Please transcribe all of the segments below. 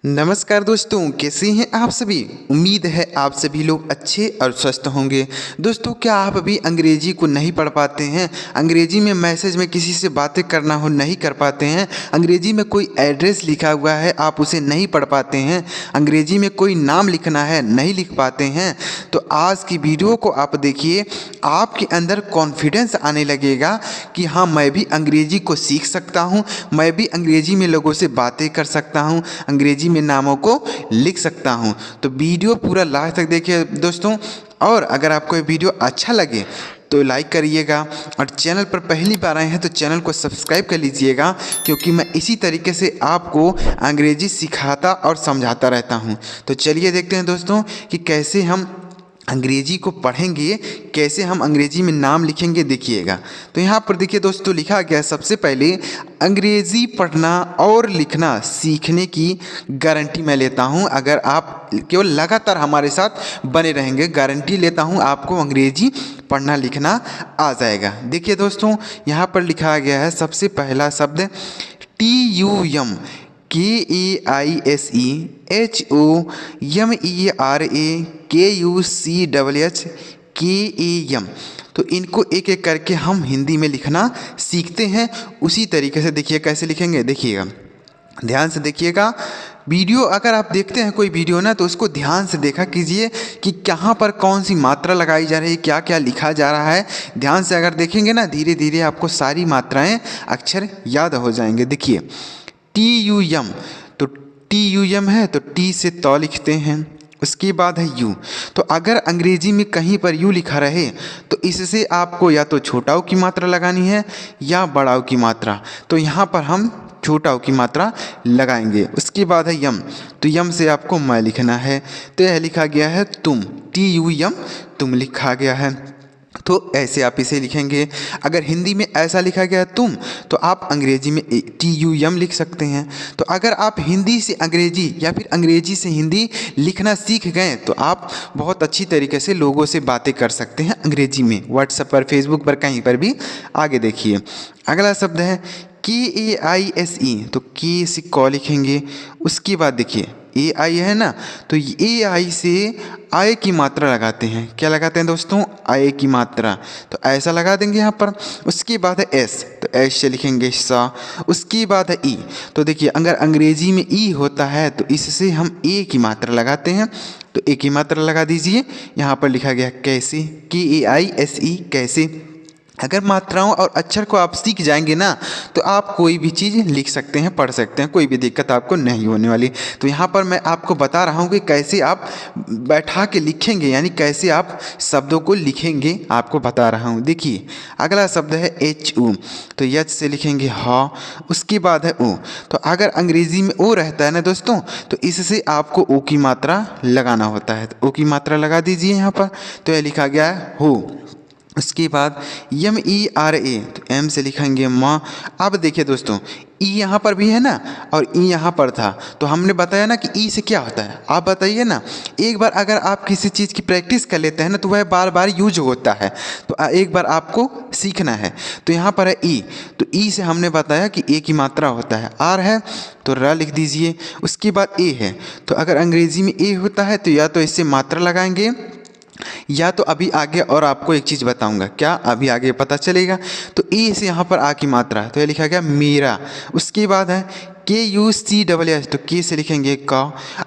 नमस्कार दोस्तों, कैसे हैं आप सभी। उम्मीद है आप सभी लोग अच्छे और स्वस्थ होंगे। दोस्तों, क्या आप अभी अंग्रेजी को नहीं पढ़ पाते हैं? अंग्रेजी में मैसेज में किसी से बातें करना हो नहीं कर पाते हैं? अंग्रेजी में कोई एड्रेस लिखा हुआ है आप उसे नहीं पढ़ पाते हैं? अंग्रेजी में कोई नाम लिखना है नहीं लिख पाते हैं? तो आज की वीडियो को आप देखिए, आपके अंदर कॉन्फिडेंस आने लगेगा कि हाँ, मैं भी अंग्रेजी को सीख सकता हूँ, मैं भी अंग्रेजी में लोगों से बातें कर सकता हूँ, अंग्रेजी में नामों को लिख सकता हूं। तो वीडियो पूरा लास्ट तक देखिए दोस्तों। और अगर आपको ये वीडियो अच्छा लगे तो लाइक करिएगा, और चैनल पर पहली बार आए हैं तो चैनल को सब्सक्राइब कर लीजिएगा, क्योंकि मैं इसी तरीके से आपको अंग्रेजी सिखाता और समझाता रहता हूं। तो चलिए देखते हैं दोस्तों कि कैसे हम अंग्रेजी को पढ़ेंगे, कैसे हम अंग्रेजी में नाम लिखेंगे। देखिएगा, तो यहाँ पर देखिए दोस्तों, लिखा गया सबसे पहले, अंग्रेजी पढ़ना और लिखना सीखने की गारंटी मैं लेता हूँ अगर आप केवल लगातार हमारे साथ बने रहेंगे। गारंटी लेता हूँ आपको अंग्रेजी पढ़ना लिखना आ जाएगा। देखिए दोस्तों, यहाँ पर लिखा गया है सबसे पहला शब्द TUM, KAISEHOMERAKUCHKAM। तो इनको एक एक करके हम हिंदी में लिखना सीखते हैं। उसी तरीके से देखिए कैसे लिखेंगे। देखिएगा, ध्यान से देखिएगा। वीडियो अगर आप देखते हैं कोई वीडियो ना, तो उसको ध्यान से देखा कीजिए कि कहाँ पर कौन सी मात्रा लगाई जा रही है, क्या क्या लिखा जा रहा है। ध्यान से अगर देखेंगे ना, धीरे धीरे आपको सारी मात्राएं अक्षर याद हो जाएंगे। देखिए, TUM, तो TUM है तो टी से तो लिखते हैं, उसके बाद है यू। तो अगर अंग्रेजी में कहीं पर यू लिखा रहे तो इससे आपको या तो छोटाऊ की मात्रा लगानी है या बड़ाऊ की मात्रा। तो यहाँ पर हम छोटाऊ की मात्रा लगाएंगे। उसके बाद है यम, तो यम से आपको मैं लिखना है। तो यह लिखा गया है तुम, TUM, तुम लिखा गया है। तो ऐसे आप इसे लिखेंगे। अगर हिंदी में ऐसा लिखा गया है तुम, तो आप अंग्रेजी में TUM लिख सकते हैं। तो अगर आप हिंदी से अंग्रेजी या फिर अंग्रेजी से हिंदी लिखना सीख गए तो आप बहुत अच्छी तरीके से लोगों से बातें कर सकते हैं अंग्रेजी में, व्हाट्सएप पर, फेसबुक पर, कहीं पर भी। आगे देखिए, अगला शब्द है KAISE, तो के से क लिखेंगे। उसके बाद देखिए AI है ना, तो AI से आय की मात्रा लगाते हैं। क्या लगाते हैं दोस्तों? आय की मात्रा। तो ऐसा लगा देंगे यहाँ पर। उसके बाद है S, तो S से लिखेंगे सा। उसके बाद है E, तो देखिए अगर अंग्रेजी में E होता है तो इससे हम A की मात्रा लगाते हैं। तो A की मात्रा लगा दीजिए। यहाँ पर लिखा गया कैसे, KAISE, कैसे। अगर मात्राओं और अक्षर को आप सीख जाएंगे ना, तो आप कोई भी चीज़ लिख सकते हैं, पढ़ सकते हैं, कोई भी दिक्कत आपको नहीं होने वाली। तो यहाँ पर मैं आपको बता रहा हूँ कि कैसे आप बैठा के लिखेंगे, यानी कैसे आप शब्दों को लिखेंगे, आपको बता रहा हूँ। देखिए, अगला शब्द है HU, तो H से लिखेंगे हाँ। उसके बाद है O, तो अगर अंग्रेजी में O रहता है ना दोस्तों, तो इससे आपको O की मात्रा लगाना होता है। तो O की मात्रा लगा दीजिए यहाँ पर। तो यह लिखा गया है हो। उसके बाद MERA, तो M से लिखेंगे माँ। अब देखिए दोस्तों, E यहाँ पर भी है ना, और E यहाँ पर था। तो हमने बताया ना कि E से क्या होता है, आप बताइए ना। एक बार अगर आप किसी चीज़ की प्रैक्टिस कर लेते हैं ना, तो वह बार बार यूज होता है। तो एक बार आपको सीखना है। तो यहाँ पर है E, तो E से हमने बताया कि A की मात्रा होता है। R है तो र लिख दीजिए। उसके बाद A है, तो अगर अंग्रेजी में A होता है तो या तो इससे मात्रा लगाएंगे, या तो अभी आगे और आपको एक चीज़ बताऊंगा, क्या अभी आगे पता चलेगा। तो ए से यहाँ पर आ की मात्रा है, तो ये लिखा गया मेरा। उसके बाद है KUCSS, तो के से लिखेंगे का।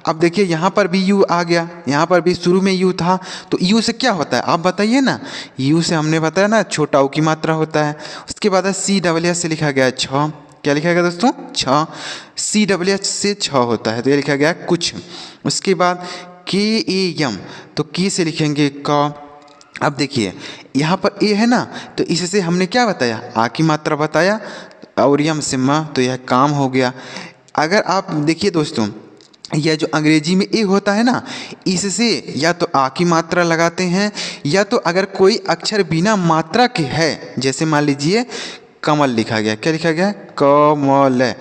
अब देखिए यहाँ पर भी यू आ गया, यहाँ पर भी शुरू में यू था। तो यू से क्या होता है आप बताइए ना। यू से हमने बताया ना छोटा ऊ की मात्रा होता है। उसके बाद है CSS से लिखा गया छ। क्या लिखा गया दोस्तों? छ। CSS से छ होता है, तो ये लिखा गया कुछ। उसके बाद KAM, तो के से लिखेंगे का। अब देखिए यहाँ पर ए है ना, तो इससे हमने क्या बताया, आ की मात्रा बताया, और यम से म, तो यह काम हो गया। अगर आप देखिए दोस्तों, यह जो अंग्रेजी में ए होता है ना, इससे या तो आ की मात्रा लगाते हैं, या तो अगर कोई अक्षर बिना मात्रा के है, जैसे मान लीजिए कमल लिखा गया। क्या लिखा गया? कमल।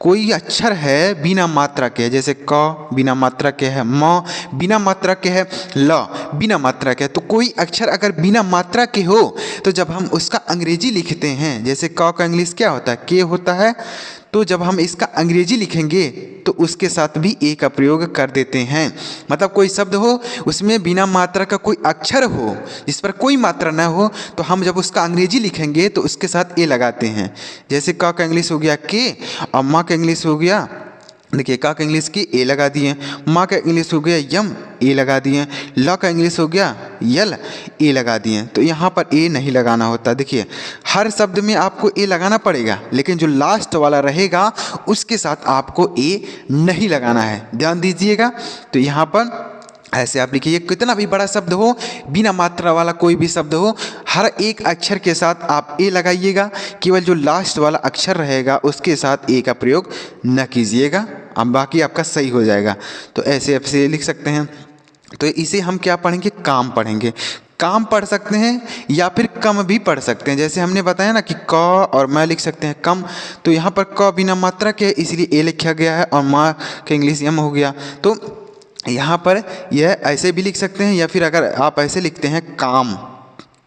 कोई अक्षर है बिना मात्रा के, जैसे क बिना मात्रा के है, म बिना मात्रा के है, ल बिना मात्रा के है। तो कोई अक्षर अगर बिना मात्रा के हो, तो जब हम उसका अंग्रेजी लिखते हैं, जैसे क का इंग्लिश क्या होता है? के होता है। तो जब हम इसका अंग्रेजी लिखेंगे तो उसके साथ भी ए का प्रयोग कर देते हैं। मतलब कोई शब्द हो उसमें बिना मात्रा का कोई अक्षर हो, जिस पर कोई मात्रा ना हो, तो हम जब उसका अंग्रेजी लिखेंगे तो उसके साथ ए लगाते हैं। जैसे क का इंग्लिश हो गया के, और माँ का इंग्लिश हो गया, देखिए का इंग्लिश की ए लगा दिए, माँ का इंग्लिश हो गया यम, ए लगा दिए, ल का इंग्लिश हो गया यल, ए लगा दिए। तो यहाँ पर ए नहीं लगाना होता। देखिए हर शब्द में आपको ए लगाना पड़ेगा, लेकिन जो लास्ट वाला रहेगा उसके साथ आपको ए नहीं लगाना है, ध्यान दीजिएगा। तो यहाँ पर ऐसे आप लिखिए, कितना भी बड़ा शब्द हो, बिना मात्रा वाला कोई भी शब्द हो, हर एक अक्षर के साथ आप ए लगाइएगा, केवल जो लास्ट वाला अक्षर रहेगा उसके साथ ए का प्रयोग न कीजिएगा, अब बाकी आपका सही हो जाएगा। तो ऐसे लिख सकते हैं। तो इसे हम क्या पढ़ेंगे, काम पढ़ेंगे। काम पढ़ सकते हैं या फिर कम भी पढ़ सकते हैं। जैसे हमने बताया ना कि क और मैं लिख सकते हैं कम, तो यहाँ पर क बिना मात्रा के इसलिए ए लिखा गया है, और माँ का इंग्लिश यम हो गया। तो यहाँ पर यह ऐसे भी लिख सकते हैं, या फिर अगर आप ऐसे लिखते हैं काम,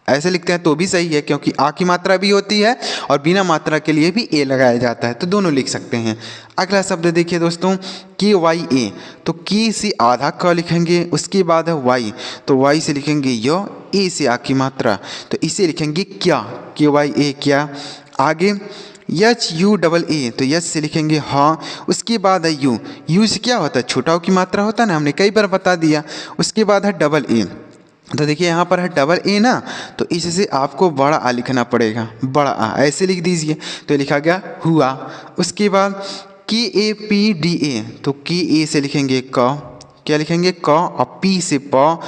ऐसे लिखते हैं तो भी सही है, क्योंकि आ की मात्रा भी होती है और बिना मात्रा के लिए भी ए लगाया जाता है, तो दोनों लिख सकते हैं। अगला शब्द देखिए दोस्तों, के वाई ए। तो के से आधा क लिखेंगे, उसके बाद है वाई, तो वाई से लिखेंगे य, ए से आ की मात्रा, तो इसे लिखेंगे क्या, के वाई ए क्या। आगे एच यू डबल ए, तो एच से लिखेंगे हाँ, उसके बाद है यू, यू से क्या होता है, छोटा की मात्रा होता है ना, हमने कई बार बता दिया। उसके बाद है डबल ए, तो देखिए यहाँ पर है डबल ए ना, तो इससे आपको बड़ा आ लिखना पड़ेगा, बड़ा आ, ऐसे लिख दीजिए, तो लिखा गया हुआ। उसके बाद के ए पी डी ए, तो के ए से लिखेंगे क, क्या लिखेंगे क, और पी से प,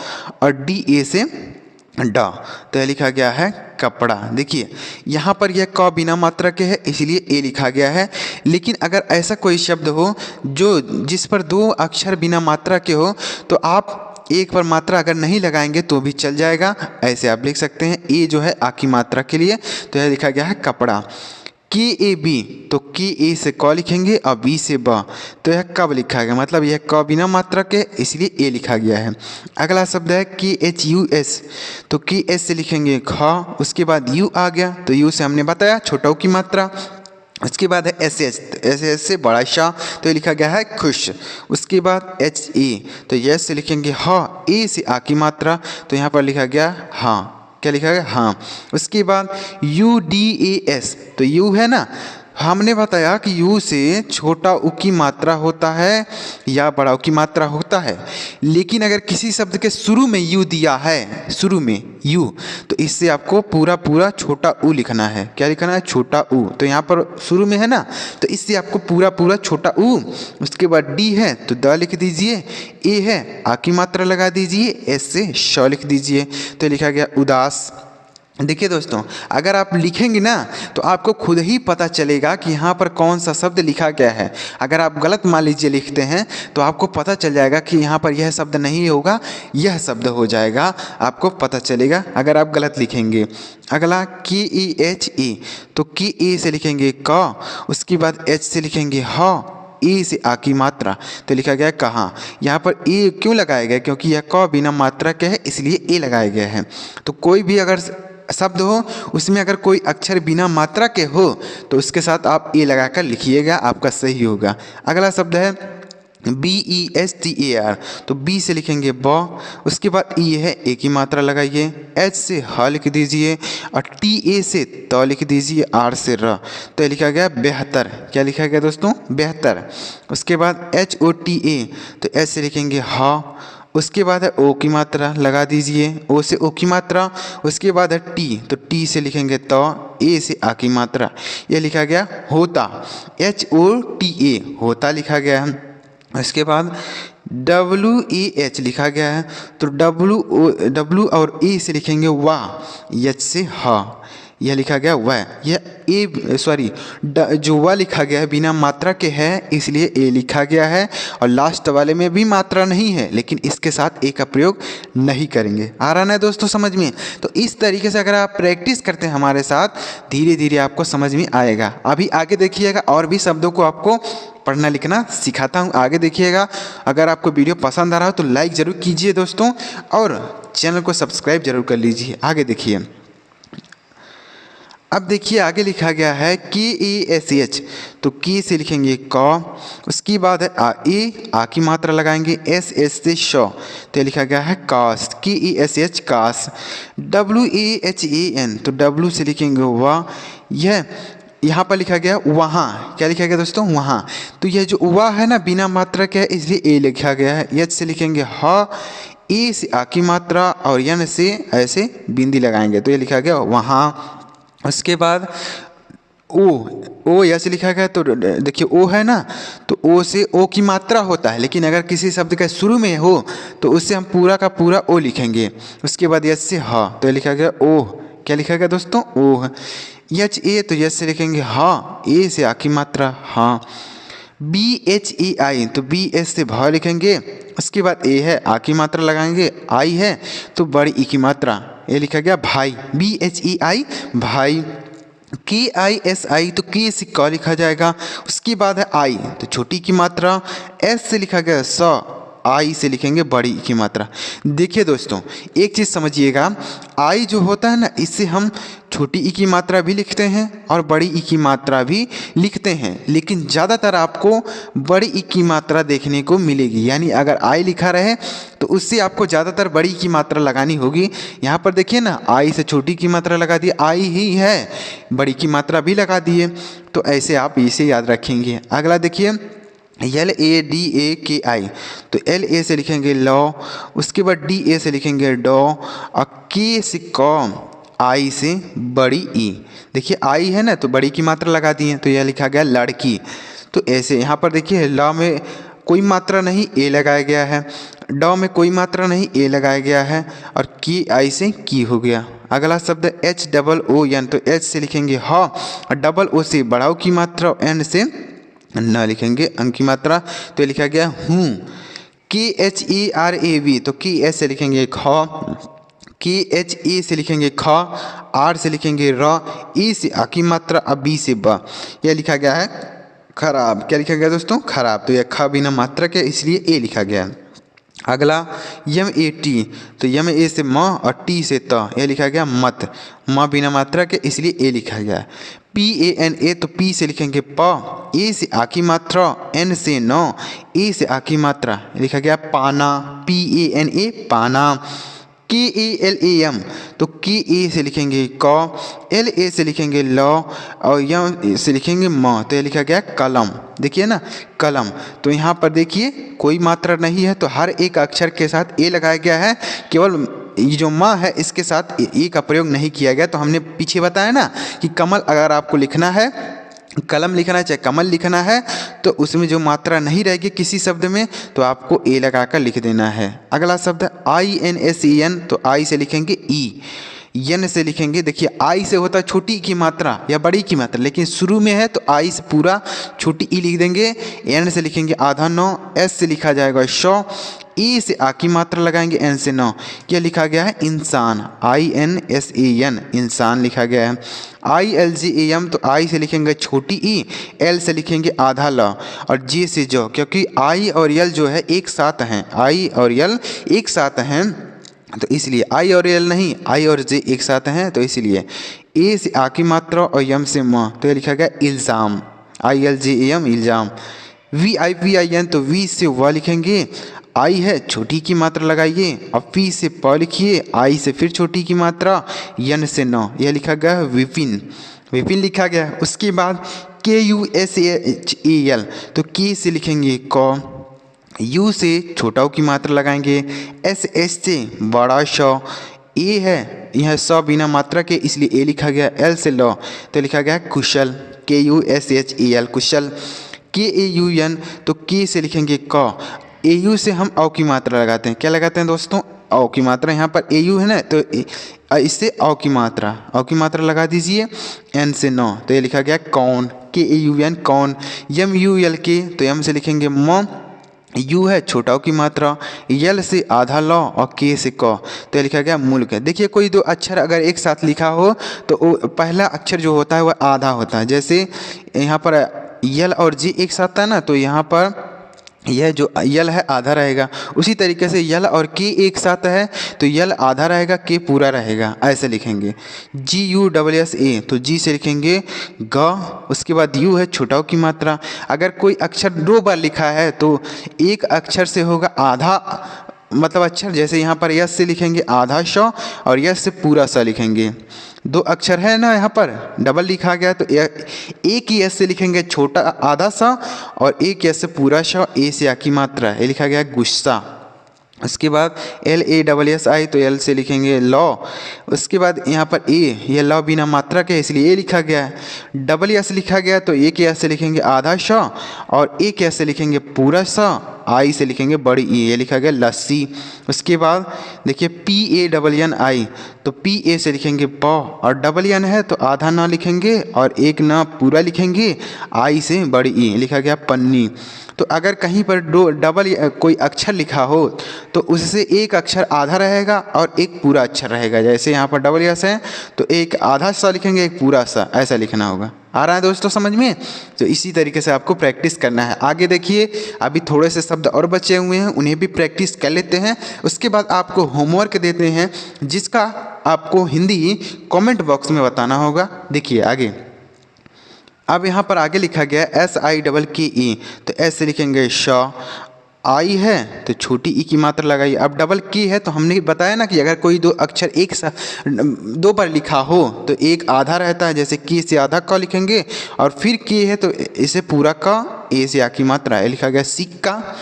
और डी ए से डा, तो यह लिखा गया है कपड़ा। देखिए यहाँ पर यह क बिना मात्रा के है इसलिए ए लिखा गया है, लेकिन अगर ऐसा कोई शब्द हो जिस पर दो अक्षर बिना मात्रा के हो, तो आप एक पर मात्रा अगर नहीं लगाएंगे तो भी चल जाएगा। ऐसे आप लिख सकते हैं, ए जो है आ की मात्रा के लिए, तो यह लिखा गया है कपड़ा। के ए बी, तो के ए से क लिखेंगे और बी से ब, तो यह कब लिखा गया, मतलब यह क बिना मात्रा के इसलिए ए लिखा गया है। अगला शब्द है के एच यू एस, तो के एस से लिखेंगे ख, उसके बाद यू आ गया, तो यू से हमने बताया छोटा की मात्रा। उसके बाद है एस एच, एस एच से बड़ा शाह, तो ये लिखा गया है खुश। उसके बाद एच ए, तो यस से लिखेंगे हाँ, ए से आ की मात्रा, तो यहाँ पर लिखा गया हाँ, क्या लिखा गया हाँ। उसके बाद यू डी ए एस, तो यू है ना, हमने बताया कि यू से छोटा उ की मात्रा होता है या बड़ा उ की मात्रा होता है, लेकिन अगर किसी शब्द के शुरू में यू दिया है, शुरू में यू, तो इससे आपको पूरा छोटा उ लिखना है। क्या लिखना है, छोटा उ, तो यहाँ पर शुरू में है ना, तो इससे आपको पूरा छोटा उ। उसके बाद डी है तो द लिख दीजिए, ए है आ की मात्रा लगा दीजिए, एस से श लिख दीजिए, तो लिखा गया उदास। देखिए दोस्तों, अगर आप लिखेंगे ना तो आपको खुद ही पता चलेगा कि यहाँ पर कौन सा शब्द लिखा गया है। अगर आप गलत मान लीजिए लिखते हैं तो आपको पता चल जाएगा कि यहाँ पर यह शब्द नहीं होगा, यह शब्द हो जाएगा, आपको पता चलेगा अगर आप गलत लिखेंगे। अगला के ई एच ए, तो के ए से लिखेंगे क, उसके बाद एच से लिखेंगे ह, ए से आ की मात्रा, तो लिखा गया कहाँ। यहाँ पर ए क्यों लगाया गया, क्योंकि यह क बिना मात्रा के है इसलिए ए लगाया गया है। तो कोई भी अगर शब्द हो उसमें अगर कोई अक्षर बिना मात्रा के हो तो उसके साथ आप ए लगाकर लिखिएगा, आपका सही होगा। अगला शब्द है B E S T A R, तो बी से लिखेंगे ब, उसके बाद ई है ए की मात्रा लगाइए, एच से ह लिख दीजिए और टी ए से त लिख दीजिए, आर से र, तो लिखा गया बेहतर। क्या लिखा गया दोस्तों, बेहतर। उसके बाद एच ओ टी ए, तो एच से लिखेंगे ह, उसके बाद है ओ की मात्रा लगा दीजिए, ओ से ओ की मात्रा। उसके बाद है टी, तो टी से लिखेंगे त, ए से आ की मात्रा, यह लिखा गया होता, एच ओ टी ए होता लिखा गया है। इसके बाद डब्लू ए एच लिखा गया है, तो डब्लू और ए से लिखेंगे वाह, एच से हा, यह लिखा गया वह। यह ए सॉरी जो वह लिखा गया है बिना मात्रा के है इसलिए ए लिखा गया है, और लास्ट वाले में भी मात्रा नहीं है लेकिन इसके साथ ए का प्रयोग नहीं करेंगे। आ रहा है दोस्तों समझ में। तो इस तरीके से अगर आप प्रैक्टिस करते हैं हमारे साथ, धीरे धीरे आपको समझ में आएगा। अभी आगे देखिएगा और भी शब्दों को आपको पढ़ना लिखना सिखाता हूँ, आगे देखिएगा। अगर आपको वीडियो पसंद आ रहा हो तो लाइक ज़रूर कीजिए दोस्तों, और चैनल को सब्सक्राइब जरूर कर लीजिए। आगे देखिए, अब देखिए आगे लिखा गया है के ए एस एच, तो के से लिखेंगे क, उसके बाद है आ की मात्रा लगाएंगे, एस एस से श, तो ये लिखा गया है कास, के ए एस एच कास। W A H A N, तो डब्ल्यू से लिखेंगे वाह, यह यहाँ पर लिखा गया वहाँ, क्या लिखा गया दोस्तों वहाँ, तो यह जो वाह है ना बिना मात्रा के है इसलिए ए लिखा गया है। एच से लिखेंगे ह, ए से आ की मात्रा और एन से ऐसे बिंदी लगाएंगे, तो ये लिखा गया वहाँ। उसके बाद ओ या से लिखा गया, तो देखिए ओ है ना, तो ओ से ओ की मात्रा होता है, लेकिन अगर किसी शब्द का शुरू में हो तो उससे हम पूरा का पूरा ओ लिखेंगे। उसके बाद यस से ह, तो ये लिखा गया ओह, क्या लिखा गया दोस्तों ओह। एच ए, तो यस से लिखेंगे हाँ, ए से आ की मात्रा हाँ। बी एच ई आई, तो बी एस से भ लिखेंगे, उसके बाद ए है आ की मात्रा लगाएंगे, आई है तो बड़ी ई की मात्रा, ये लिखा गया भाई, बी एच ई आई भाई। के आई एस आई, तो के से क लिखा जाएगा, उसके बाद है आई तो छोटी की मात्रा, एस से लिखा गया स, आई से लिखेंगे बड़ी की मात्रा। देखिए दोस्तों एक चीज़ समझिएगा, आई जो होता है ना इससे हम छोटी ई की मात्रा भी लिखते हैं और बड़ी ई की मात्रा भी लिखते हैं, लेकिन ज़्यादातर आपको बड़ी ई की मात्रा देखने को मिलेगी। यानी अगर आई लिखा रहे तो उससे आपको ज़्यादातर बड़ी की मात्रा लगानी होगी। यहाँ पर देखिए ना आई से छोटी की मात्रा लगा दी, आई ही है, बड़ी की मात्रा भी लगा दिए, तो ऐसे आप इसे याद रखेंगे। अगला देखिए एल ए डी ए के आई, तो एल ए से लिखेंगे लॉ, उसके बाद डी ए से लिखेंगे डॉ, और के से कॉम, आई से बड़ी ई। देखिए आई है ना तो बड़ी की मात्रा लगा दी है, तो यह लिखा गया लड़की। तो ऐसे यहाँ पर देखिए लॉ में कोई मात्रा नहीं ए लगाया गया है, डॉ में कोई मात्रा नहीं ए लगाया गया है, और की आई से की हो गया। अगला शब्द एच डबल ओ एन, तो एच से लिखेंगे ह, और डबल ओ से बढ़ाओ की मात्रा, और एन से न लिखेंगे अंक की मात्रा, तो ये लिखा गया हूँ। के H A R A V, तो के एच से लिखेंगे ख, के एच ए से लिखेंगे ख, आर से लिखेंगे र, ए से आ की मात्रा, अब बी से ब, यह लिखा गया है खराब। क्या लिखा गया दोस्तों खराब, तो यह ख बिना मात्रा के इसलिए ए लिखा गया। अगला यम ए टी, तो यम ए से म और टी से त, यह लिखा गया मत, म बिना मात्रा के इसलिए ए लिखा गया। पी ए एन ए, तो पी से लिखेंगे प, ए से आ की मात्रा, एन से न, ए से आ की मात्रा, लिखा गया पाना, पी ए एन ए पाना। के ए एल ए एम, तो के ए से लिखेंगे क, एल ए से लिखेंगे ल, और यम से लिखेंगे म, तो यह लिखा गया कलम। देखिए ना कलम, तो यहाँ पर देखिए कोई मात्रा नहीं है तो हर एक अक्षर के साथ ए लगाया गया है, केवल ये जो माँ है इसके साथ ए का प्रयोग नहीं किया गया। तो हमने पीछे बताया ना कि कमल अगर आपको लिखना है, कलम लिखना है चाहे कमल लिखना है, तो उसमें जो मात्रा नहीं रहेगी किसी शब्द में तो आपको ए लगाकर लिख देना है। अगला शब्द I N S E N, तो आई से लिखेंगे ई, एन से लिखेंगे, देखिए आई से होता है छोटी की मात्रा या बड़ी की मात्रा, लेकिन शुरू में है तो आई से पूरा छोटी ई लिख देंगे, एन से लिखेंगे आधा नौ, एस से लिखा जाएगा शौ, ई से आ की मात्रा लगाएंगे, एन से नौ, यह लिखा गया है इंसान, I N S A N इंसान लिखा गया है। I L G A M, तो आई से लिखेंगे छोटी ई, एल से लिखेंगे आधा ल, और जे से जो, क्योंकि आई और यल जो है एक साथ हैं, आई और यल एक साथ हैं तो इसलिए आई और एल नहीं, आई और जे एक साथ हैं तो इसलिए। ए से आ की मात्रा और यम से म, तो ये लिखा गया इल्ज़ाम, आई एल जे एम इल्ज़ाम। V I P I N, तो वी से व लिखेंगे, आई है छोटी की मात्रा लगाइए, और पी से प लिखिए, आई से फिर छोटी की मात्रा, यन से न, यह लिखा गया विपिन, विपिन लिखा गया। उसके बाद के U S H A L, तो के से लिखेंगे क, यू से छोटा की मात्रा लगाएंगे, एस एस से बड़ा श, ए है यह स बिना मात्रा के इसलिए ए लिखा गया, एल से ल, तो लिखा गया Kushal, K U S H A L Kushal. K A you N, तो के से लिखेंगे क, ए यू से हम औ की मात्रा लगाते हैं, क्या लगाते हैं दोस्तों औ की मात्रा, यहाँ पर ए यू है ना तो इससे औ की मात्रा लगा दीजिए, एन से न, तो ये लिखा गया कौन, के ए यू एन कौन। यम यू एल के, तो यम से लिखेंगे म, यू है छोटा की मात्रा, यल से आधा ल, और के से क, तो ये लिखा गया मुल्क। देखिए कोई दो अक्षर अगर एक साथ लिखा हो तो वो पहला अक्षर जो होता है वह आधा होता है, जैसे यहाँ पर यल और जी एक साथ था ना, तो यहाँ पर यह जो यल है आधा रहेगा। उसी तरीके से यल और के एक साथ है तो यल आधा रहेगा, के पूरा रहेगा, ऐसे लिखेंगे। GUSSA तो जी से लिखेंगे ग, उसके बाद यू है छोटाऊ की मात्रा। अगर कोई अक्षर 2 बार लिखा है तो एक अक्षर से होगा आधा, मतलब अक्षर, जैसे यहाँ पर यस से लिखेंगे आधा श और यस से पूरा स लिखेंगे। 2 अक्षर है ना, यहाँ पर डबल लिखा गया तो एक ही यस से लिखेंगे छोटा आधा सा और एक यस से पूरा श, ए से आ की मात्रा, ये लिखा गया गुस्सा। उसके बाद LASSI तो एल से लिखेंगे लॉ। उसके बाद यहाँ पर ये लॉ बिना मात्रा के इसलिए ए लिखा गया है। डबल एस लिखा गया तो एक एस से लिखेंगे आधा श और एक एस से लिखेंगे पूरा सा, आई से लिखेंगे बड़ी ई, ये लिखा गया लस्सी। उसके बाद देखिए PANNI तो PA से लिखेंगे प और डबल एन है तो आधा ना लिखेंगे और एक ना पूरा लिखेंगे, आई से बड़ी ई, लिखा गया पन्नी। तो अगर कहीं पर डबल कोई अक्षर लिखा हो तो उससे एक अक्षर आधा रहेगा और एक पूरा अक्षर रहेगा। जैसे यहाँ पर डबल एस है तो एक आधा सा लिखेंगे, एक पूरा सा, ऐसा लिखना होगा। आ रहा है दोस्तों समझ में? तो इसी तरीके से आपको प्रैक्टिस करना है। आगे देखिए, अभी थोड़े से शब्द और बचे हुए हैं, उन्हें भी प्रैक्टिस कर लेते हैं। उसके बाद आपको होमवर्क देते हैं जिसका आपको हिंदी कमेंट बॉक्स में बताना होगा। देखिए आगे, अब यहाँ पर आगे लिखा गया SIKE तो एस से लिखेंगे श, आई है तो छोटी ई की मात्रा लगाइए। अब डबल की है तो हमने बताया ना कि अगर कोई 2 अक्षर एक साथ 2 बार लिखा हो तो एक आधा रहता है, जैसे की से आधा क लिखेंगे और फिर की है तो इसे पूरा क, ए से आ की मात्रा है, लिखा गया सिक्का।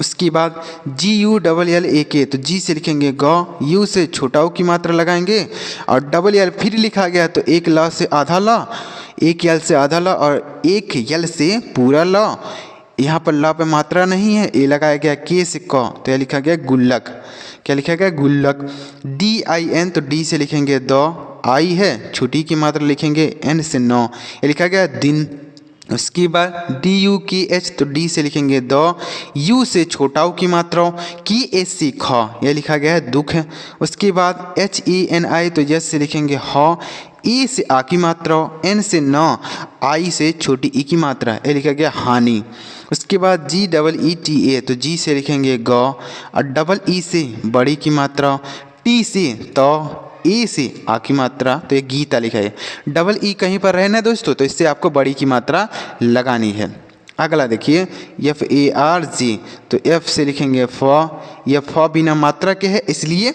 उसके बाद GULLAK तो जी से लिखेंगे ग, यू से छोटाऊ की मात्रा लगाएंगे और डबल एल फिर लिखा गया तो एक ल से आधा ल, एक यल से आधा ल और एक यल से पूरा ल। यहाँ पर ल पे मात्रा नहीं है, ए लगाया गया के से क तो यह लिखा गया गुल्लक। क्या लिखा गया? गुल्लक। DIN तो डी से लिखेंगे द, आई है छोटी की मात्रा लिखेंगे एन से नौ, ये लिखा गया दिन। उसके बाद DUKH तो डी से लिखेंगे द, यू से छोटाऊ की मात्रा, की एस से ख, यह लिखा गया है दुख। उसके बाद HENI तो यस से लिखेंगे ह, ई से आ की मात्रा, एन से न, आई से छोटी ई की मात्रा, ये लिखा गया हानि। उसके बाद GEETA तो जी से लिखेंगे ग और डबल ई से बड़ी की मात्रा, टी से त, ए से आ की मात्रा, तो ये गीता लिखा है। डबल ई कहीं पर रहना है दोस्तों तो इससे आपको बड़ी की मात्रा लगानी है। अगला देखिए FARG तो एफ से लिखेंगे फ, यह फ बिना मात्रा के है इसलिए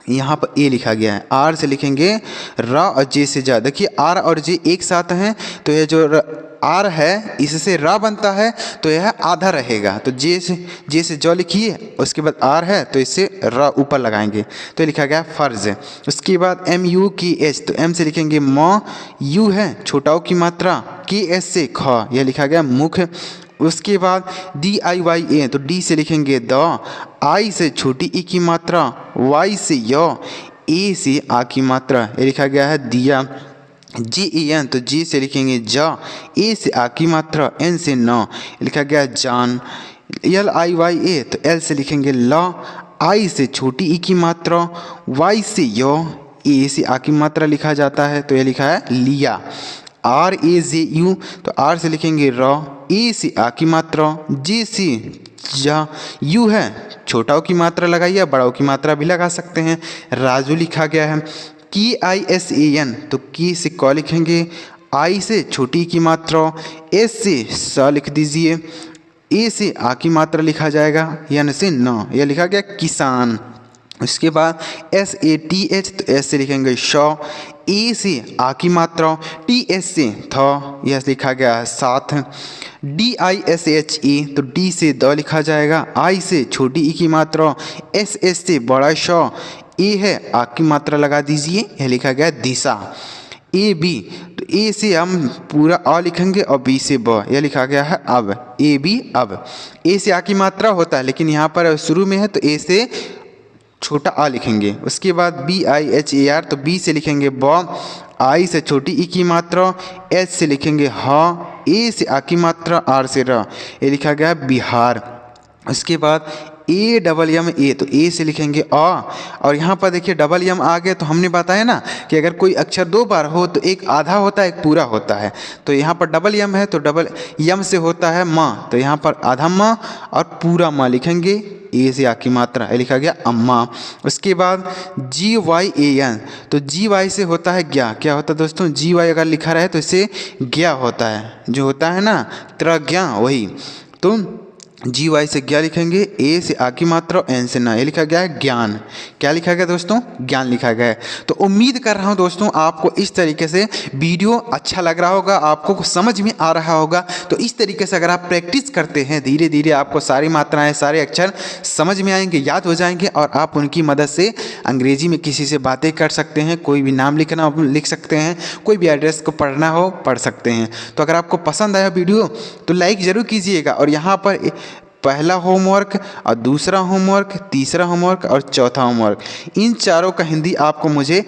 यहाँ पर ए लिखा गया है। आर से लिखेंगे र और जे से जा। देखिए आर और जे एक साथ हैं तो यह जो आर है इससे रा बनता है तो यह आधा रहेगा, तो जे से ज लिखिए, उसके बाद आर है तो इससे रा ऊपर लगाएंगे तो लिखा गया फर्ज। उसके बाद MUKH तो एम से लिखेंगे म, यू है छोटाऊ की मात्रा, के एस से ख, यह लिखा गया मुख। उसके बाद DIYA तो डी से लिखेंगे द, आई से छोटी ई की मात्रा, वाई से य, ए से आ की मात्रा, ये लिखा गया है दिया। GEN तो जी से लिखेंगे जा, ए से आ की मात्रा, एन से न, लिखा गया जान। LIYA तो एल से लिखेंगे ल, आई से छोटी ई की मात्रा, वाई से य, ए से आ की मात्रा लिखा जाता है तो यह लिखा है लिया। RAZU तो आर से लिखेंगे र, ए से आ की मात्रा, जे से जा, यू है छोटाऊ की मात्रा लगाइए, बड़ाऊ की मात्रा भी लगा सकते हैं, राजू लिखा गया है। KISAN तो की से क लिखेंगे, आई से छोटी की मात्रा, एस से स लिख दीजिए, ए से आ की मात्रा लिखा जाएगा, एन से न, यह लिखा गया किसान। उसके बाद SATH तो एस से लिखेंगे श, ए से आ की मात्रा, टी एस से थ, यह लिखा गया है साथ। DISHE तो डी से द लिखा जाएगा, आई से छोटी ई की मात्रा, एस से बड़ा श, ए है आ की मात्रा लगा दीजिए, यह लिखा गया दिशा। AB तो ए से हम पूरा अ लिखेंगे और बी से ब, यह लिखा गया है अब, AB अब। ए से आ की मात्रा होता है लेकिन यहाँ पर शुरू में है तो ए से छोटा आ लिखेंगे। उसके बाद BIHAR तो बी से लिखेंगे ब, आई से छोटी ई की मात्रा, एच से लिखेंगे ह, ए से आ की मात्रा, आर से र, ये लिखा गया बिहार। उसके बाद A, तो ए से लिखेंगे अ। और यहाँ पर देखिए डबल यम आ गया, तो हमने बताया ना कि अगर कोई अक्षर दो बार हो तो एक आधा होता है एक पूरा होता है। तो यहाँ पर डबल यम है तो डबल यम से होता है म, तो यहाँ पर आधा म और पूरा म लिखेंगे। ए से आ की मात्रा है, लिखा गया अम्मा। उसके बाद GYAN, तो GY से होता है ज्ञा। क्या होता है दोस्तों, GY अगर लिखा रहे तो इसे ज्ञा होता है, जो होता है ना त्रज्ञा, वही। तो GY से ज्ञा लिखेंगे, ए से आ की मात्रा और एन से ना, ये लिखा गया है ज्ञान। क्या लिखा गया दोस्तों, ज्ञान लिखा गया है। तो उम्मीद कर रहा हूँ दोस्तों आपको इस तरीके से वीडियो अच्छा लग रहा होगा, आपको कुछ समझ में आ रहा होगा। तो इस तरीके से अगर आप प्रैक्टिस करते हैं धीरे धीरे आपको सारी मात्राएं सारे अक्षर समझ में आएंगे, याद हो जाएंगे, और आप उनकी मदद से अंग्रेजी में किसी से बातें कर सकते हैं, कोई भी नाम लिखना हो लिख सकते हैं, कोई भी एड्रेस को पढ़ना हो पढ़ सकते हैं। तो अगर आपको पसंद आया वीडियो तो लाइक ज़रूर कीजिएगा। और यहाँ पर पहला होमवर्क और दूसरा होमवर्क, तीसरा होमवर्क और चौथा होमवर्क, इन चारों का हिंदी आपको मुझे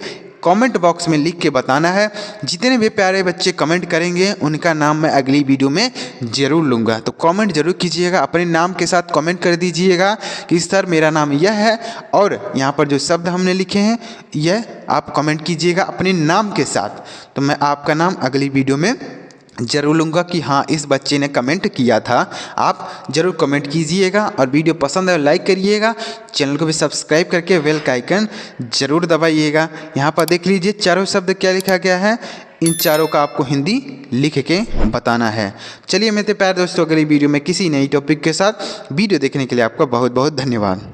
कमेंट बॉक्स में लिख के बताना है। जितने भी प्यारे बच्चे कमेंट करेंगे उनका नाम मैं अगली वीडियो में ज़रूर लूँगा। तो कमेंट जरूर कीजिएगा, अपने नाम के साथ कमेंट कर दीजिएगा कि सर मेरा नाम यह है, और यहाँ पर जो शब्द हमने लिखे हैं यह आप कमेंट कीजिएगा अपने नाम के साथ। तो मैं आपका नाम अगली वीडियो में ज़रूर लूँगा कि हाँ इस बच्चे ने कमेंट किया था। आप ज़रूर कमेंट कीजिएगा, और वीडियो पसंद है लाइक करिएगा, चैनल को भी सब्सक्राइब करके बेल का आइकन ज़रूर दबाइएगा। यहाँ पर देख लीजिए चारों शब्द क्या लिखा गया है, इन चारों का आपको हिंदी लिख के बताना है। चलिए मेरे प्यारे दोस्तों, अगली वीडियो में किसी नई टॉपिक के साथ वीडियो देखने के लिए आपका बहुत बहुत धन्यवाद।